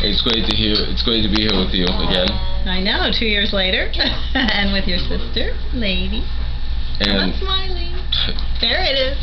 It's great to hear. It's great to be here with you again. I know, 2 years later, and with your sister, Lady. And I'm smiling. There it is.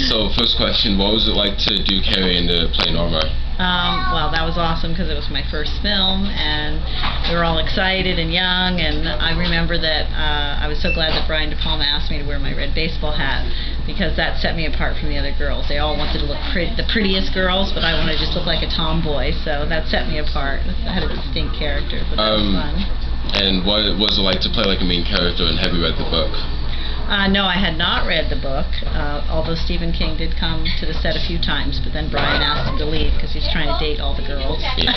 So first question: what was it like to do Carrie and to play Norma? Well, that was awesome because it was my first film, and we were all excited and young. And I remember that I was so glad that Brian De Palma asked me to wear my red baseball hat because that set me apart from the other girls. They all wanted to look the prettiest girls, but I wanted to just look like a tomboy. So that set me apart. I had a distinct character, but that was fun. And what was it like to play like a main character, and have you read the book? No, I had not read the book, although Stephen King did come to the set a few times, but then Brian asked him to leave because he's trying to date all the girls. Yeah.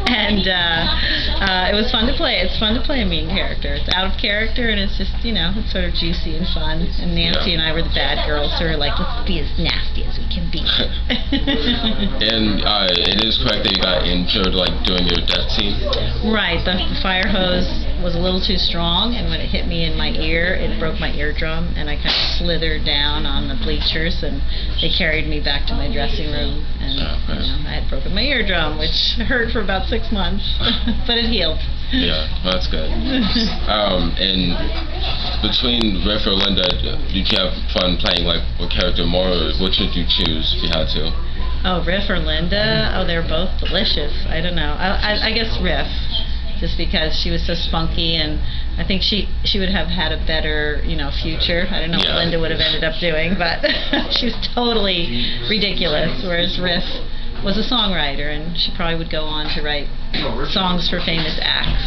And it was fun to play. It's fun to play a mean character. It's out of character, and it's just, it's sort of juicy and fun. And Nancy and I were the bad girls who were like, let's be as nasty as we can be. And it is correct that you got injured like during your death scene? Right. The fire hose was a little too strong, and when it hit me in my ear, it broke my eardrum, and I kind of slithered down on the bleachers, and they carried me back to my dressing room, and I had broken my eardrum, which hurt for about 6 months, but it healed. Yeah, well, that's good. And between Riff or Linda, did you have fun playing like what character more, or which would you choose if you had to? Oh, Riff or Linda? Oh, they're both delicious. I don't know. I guess Riff, just because she was so spunky, and I think she would have had a better, future. I don't know what Linda would have ended up doing, but she was totally ridiculous, whereas Riff was a songwriter, and she probably would go on to write songs for famous acts.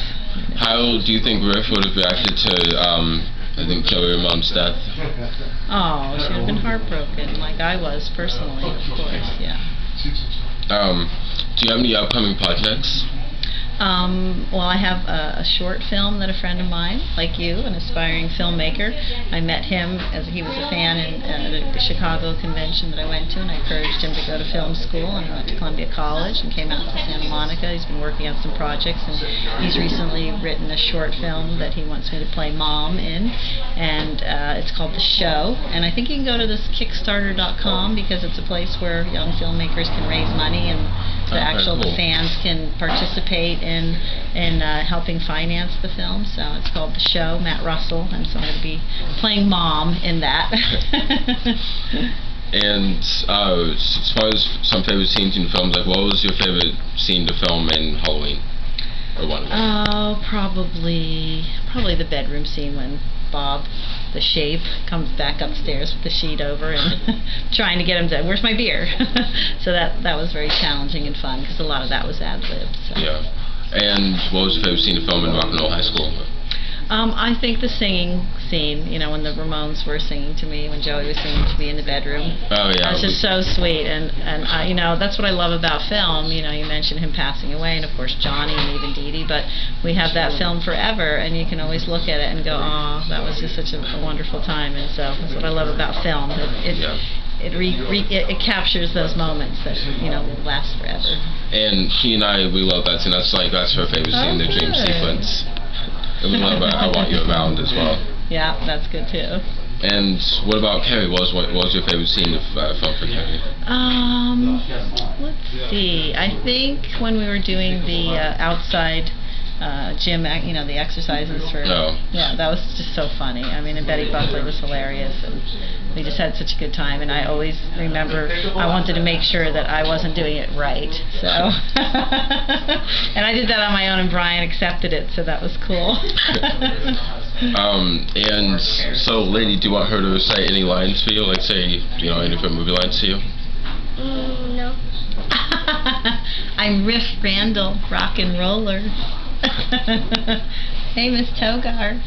How do you think Riff would have reacted to, I think, your mom's death? Oh, she would have been heartbroken, like I was personally, of course, yeah. Do you have any upcoming projects? Well, I have a short film that a friend of mine, like you, an aspiring filmmaker, I met him as he was a fan at a Chicago convention that I went to, and I encouraged him to go to film school, and he went to Columbia College and came out to Santa Monica. He's been working on some projects, and he's recently written a short film that he wants me to play Mom in, and it's called The Show, and I think you can go to this Kickstarter.com because it's a place where young filmmakers can raise money, and the fans can participate in helping finance the film. So it's called The Show, Matt Russell, and so I'm going to be playing Mom in that. And as far as some favorite scenes in films, like what was your favorite scene to film in Halloween? Or one of them? Oh, probably the bedroom scene when Bob, the Shape, comes back upstairs with the sheet over and trying to get him to, where's my beer? So that was very challenging and fun because a lot of that was ad-libbed. So. Yeah. And what was your favorite scene to film in Rock and Roll High School? I think the singing scene, when the Ramones were singing to me, when Joey was singing to me in the bedroom. Oh, yeah. That was just so sweet, and that's what I love about film. You mentioned him passing away, and of course Johnny and even Dee Dee, but we have that film forever, and you can always look at it and go, oh, that was just such a wonderful time, and so that's what I love about film. It captures those moments that will last forever. And she and we love that scene. That's her favorite scene, the dream sequence. And we love I Want You Around as well. Yeah, that's good too. And what about Carrie? What was your favorite scene of film for Carrie? Let's see. I think when we were doing the outside gym, the exercises for. No. Yeah, that was just so funny. I mean, and Betty Buckley was hilarious, and we just had such a good time. And I always remember I wanted to make sure that I wasn't doing it right, so. And I did that on my own, and Brian accepted it, so that was cool. And so, Lady, do you want her to recite any lines for you? Like, say, any of her movie lines to you? No. I'm Riff Randall, rock and roller. Hey, Miss Togar.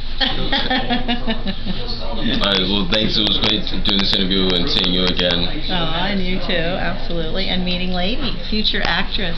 Well, thanks. It was great doing this interview and seeing you again. Oh, and you too, absolutely. And meeting Lady, future actress.